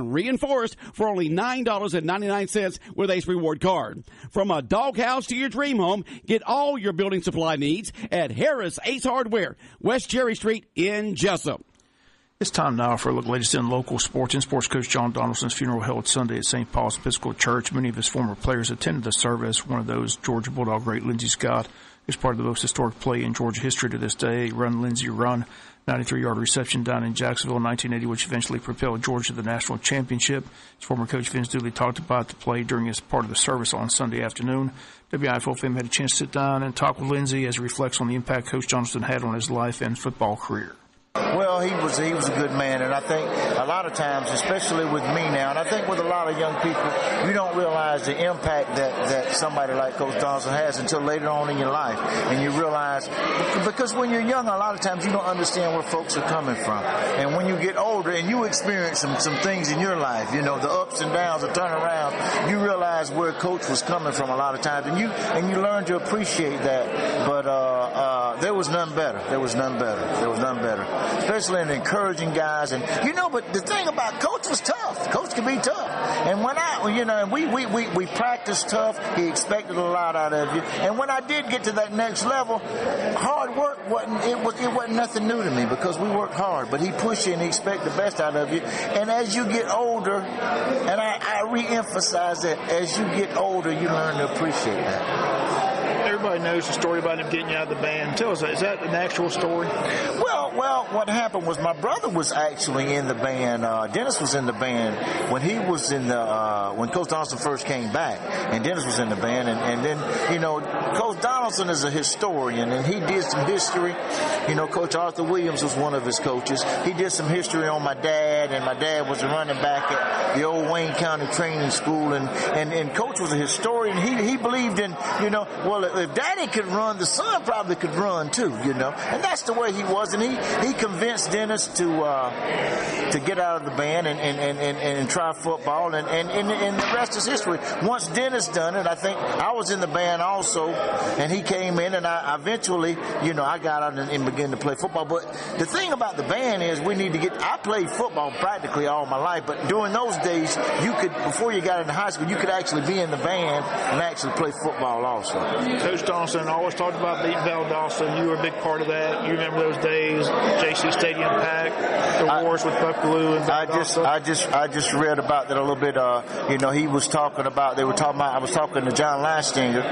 reinforced for only $9.99 with Ace Reward Card. From a doghouse to your dream home, get all your building supply needs at Harris Ace Hardware, West Cherry Street in Jesup. It's time now for a look at the latest in local sports. And sports coach John Donaldson's funeral held Sunday at St. Paul's Episcopal Church. Many of his former players attended the service. One of those, Georgia Bulldog great Lindsey Scott, is part of the most historic play in Georgia history to this day. Run, Lindsey, Run. 93-yard reception down in Jacksonville in 1980, which eventually propelled Georgia to the national championship. His former coach Vince Dooley talked about the play during his part of the service on Sunday afternoon. WIFO fame had a chance to sit down and talk with Lindsey as he reflects on the impact Coach Johnston had on his life and football career. Well, he was a good man, and I think a lot of times, especially with me now, and I think with a lot of young people, you don't realize the impact that somebody like Coach Donaldson has until later on in your life. And you realize, because when you're young, a lot of times you don't understand where folks are coming from. And when you get older and you experience some things in your life, you know, the ups and downs, the turnaround, you realize where Coach was coming from a lot of times, and you learn to appreciate that. But there was none better. There was none better. Especially in encouraging guys. And, you know, but the thing about Coach was tough. Coach can be tough. And we practiced tough. He expected a lot out of you. And when I did get to that next level, hard work wasn't nothing new to me because we worked hard. But he pushed you and he expected the best out of you. And as you get older, and I re-emphasize that, as you get older, you learn to appreciate that. Everybody knows the story about him getting you out of the band. Tell us, is that an actual story? Well, what happened was my brother was actually in the band. Dennis was in the band when he was when Coach Donaldson first came back, and Dennis was in the band. And then, you know, Coach Donaldson is a historian, and he did some history. You know, Coach Arthur Williams was one of his coaches. He did some history on my dad, and my dad was a running back at the old Wayne County Training School, and Coach was a historian. He believed in, you know, well, if Daddy could run, the son probably could run too, you know. And that's the way he was, and he convinced Dennis to get out of the band and try football, and the rest is history. Once Dennis done it, I think I was in the band also, and he came in, and I eventually, you know, I got out and began to play football. But the thing about the band is I played football practically all my life, but during those days, before you got into high school, you could actually be in the band and actually play football also. Coach Donaldson always talked about beating Valdosta. You were a big part of that. You remember those days, JC Stadium packed, the wars with Buckaloo and Valdosta. I just read about that a little bit. You know, he was talking about, I was talking to John Lastinger,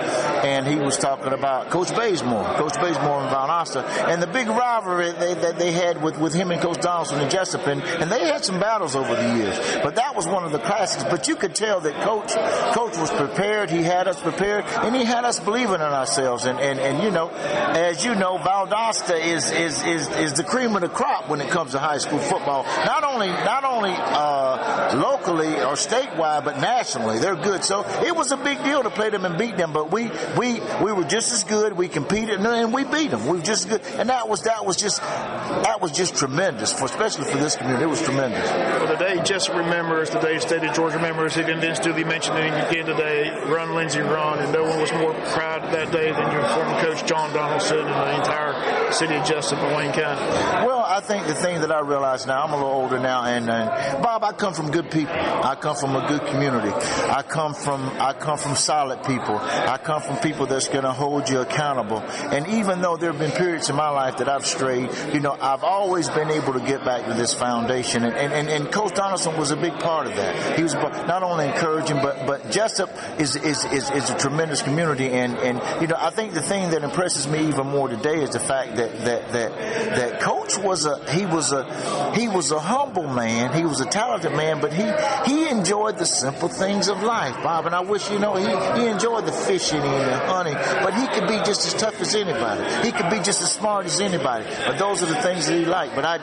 and he was talking about Coach Bazemore and Valdosta, and the big rivalry that they had with him and Coach Donaldson and Jesup, and they had some battles over the years. But that was one of the classics. But you could tell that Coach was prepared. He had us prepared, and he had us believing in ourselves. And you know, as you know, Valdosta is the cream of the crop when it comes to high school football. Not only locally or statewide, but nationally, they're good. So it was a big deal to play them and beat them. But we were just as good. We competed and we beat them. We were just good, and that was just tremendous, especially for this community. It was tremendous. Well, the day Jesup remembers, the day the state of Georgia remembers, even Vince Dooley mentioned it again today. Run, Lindsey, run, and no one was more proud that day than your former coach John Donaldson and the entire city of Jesup and Wayne County. Well, I think the thing that I realize now, I'm a little older now, and Bob, I come from good people. I come from a good community. I come from solid people. I come from people that's going to hold you accountable. And even though there have been periods in my life that I've strayed, you know, I've always been able to get back to this foundation. And Coach Donaldson was a big part of that. He was not only encouraging, but Jesup is a tremendous community. And you know, I think the thing that impresses me even more today is the fact that Coach was a humble man. He was a talented man, but he enjoyed the simple things of life, Bob. And I wish, you know, he enjoyed the fishing and the hunting, but he could be just as tough as anybody. He could be just as smart as anybody. But those are the things that he liked. But I've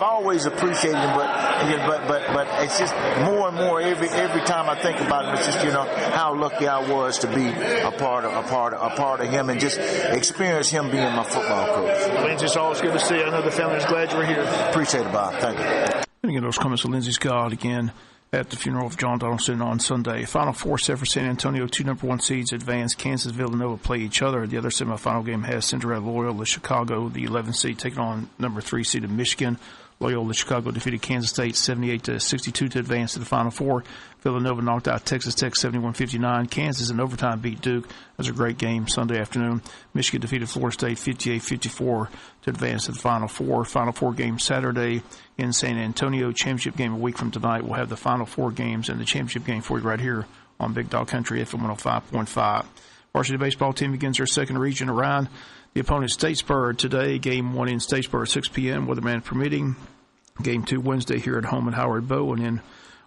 always appreciated him, but it's just more and more every time I think about him. It's just, you know, how lucky I was to be a part of him and just experience him being my football coach. Lindsey, it's always good to see you. I know the family's glad you're here. Appreciate it, Bob. Thank you. And again, those comments of Lindsey Scott again at the funeral of John Donaldson on Sunday. Final four set for San Antonio. 2 number 1 seeds advance. Kansas, Villanova play each other. The other semifinal game has Cinderella Loyola Chicago, the 11th seed, taking on number 3 seed of Michigan. Loyola Chicago defeated Kansas State 78-62 to advance to the Final Four. Villanova knocked out Texas Tech 71-59. Kansas in overtime beat Duke. That was a great game Sunday afternoon. Michigan defeated Florida State 58-54 to advance to the Final Four. Final Four game Saturday in San Antonio. Championship game a week from tonight. We'll have the Final Four games and the championship game for you right here on Big Dog Country FM 105.5. Varsity baseball team begins their second region around. The opponent Statesboro today. Game 1 in Statesboro at 6 p.m. weatherman permitting. Game 2 Wednesday here at home at Howard Bow, and then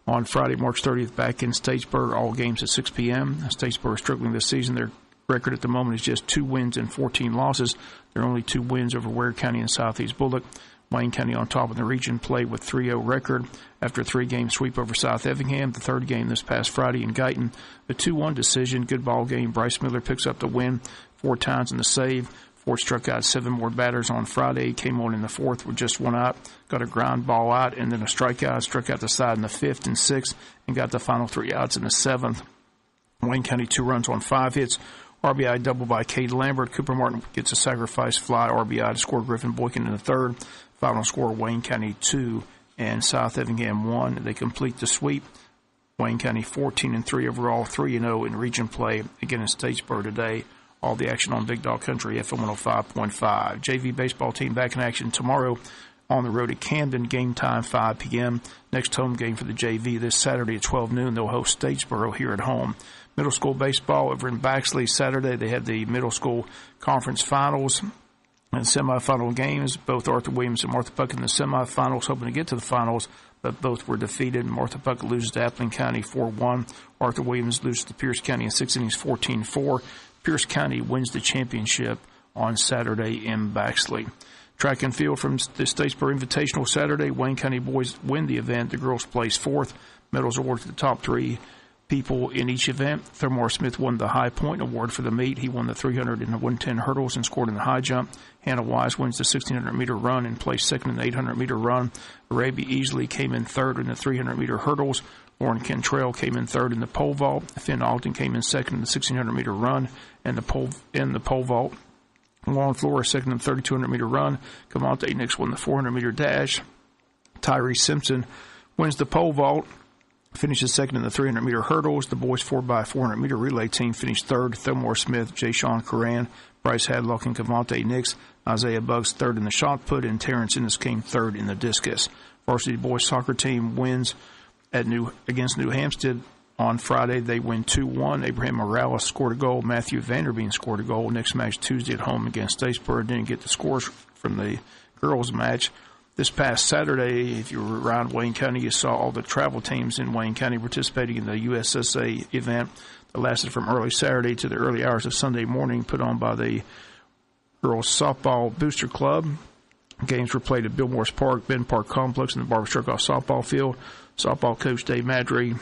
on Friday, March 30th, back in Statesboro. All games at 6 p.m. Statesboro is struggling this season. Their record at the moment is just 2 wins and 14 losses. There are only 2 wins over Ware County and Southeast Bullock. Wayne County on top of the region played with 3-0 record after a 3-game sweep over South Effingham. The third game this past Friday in Guyton, a 2-1 decision. Good ball game. Bryce Miller picks up the win 4 times in the save. Ford struck out 7 more batters on Friday. Came on in the 4th with just 1 out. Got a ground ball out and then a strikeout. Struck out the side in the 5th and 6th and got the final 3 outs in the 7th. Wayne County 2 runs on 5 hits. RBI double by Cade Lambert. Cooper Martin gets a sacrifice fly RBI to score Griffin Boykin in the 3rd. Final score, Wayne County 2 and South Effingham 1. They complete the sweep. Wayne County 14-3 overall, 3-0 in region play. Again in Statesboro today. All the action on Big Dog Country, FM 105.5. JV baseball team back in action tomorrow on the road at Camden. Game time 5 p.m. Next home game for the JV this Saturday at 12 noon. They'll host Statesboro here at home. Middle school baseball over in Baxley Saturday. They had the middle school conference finals and semifinal games. Both Arthur Williams and Martha Puckett in the semifinals, hoping to get to the finals, but both were defeated. Martha Puckett loses to Appling County 4-1. Arthur Williams loses to Pierce County in 6 innings 14-4. Pierce County wins the championship on Saturday in Baxley. Track and field from the Statesboro Invitational Saturday. Wayne County boys win the event. The girls place 4th. Medals awarded to the top 3 people in each event. Thermore Smith won the High Point Award for the meet. He won the 300 and the 110 hurdles and scored in the high jump. Hannah Wise wins the 1,600-meter run and placed 2nd in the 800-meter run. Arabia Easley came in 3rd in the 300-meter hurdles. Lauren Cantrell came in 3rd in the pole vault. Finn Alton came in 2nd in the 1,600-meter run and the pole vault. Lauren Flores 2nd in the 3,200-meter run. Cavante Nix won the 400-meter dash. Tyree Simpson wins the pole vault. Finishes 2nd in the 300-meter hurdles. The boys 4x400-meter relay team finished 3rd. Thelmore Smith, Jay Sean Coran, Bryce Hadlock, and Cavante Nix. Isaiah Buggs 3rd in the shot put, and Terrence Ennis came 3rd in the discus. Varsity boys soccer team wins against New Hampstead on Friday. They win 2-1. Abraham Morales scored a goal. Matthew Vanderbeek scored a goal. Next match Tuesday at home against Statesboro. Didn't get the scores from the girls' match. This past Saturday, if you were around Wayne County, you saw all the travel teams in Wayne County participating in the USSA event that lasted from early Saturday to the early hours of Sunday morning, put on by the Girls Softball Booster Club. Games were played at Bill Morris Park, Ben Park Complex, and the Barbara Strickhoff softball field. Softball coach Dave Madry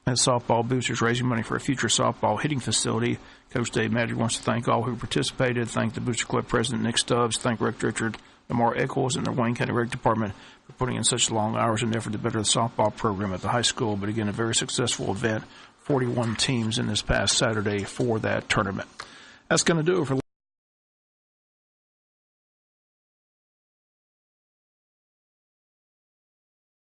and softball boosters raising money for a future softball hitting facility. Coach Dave Madry wants to thank all who participated, thank the Booster Club president Nick Stubbs, thank Rick Richard, Lamar Eccles, and the Wayne County Rec Department for putting in such long hours and effort to better the softball program at the high school. But again, a very successful event. 41 teams in this past Saturday for that tournament. That's going to do it for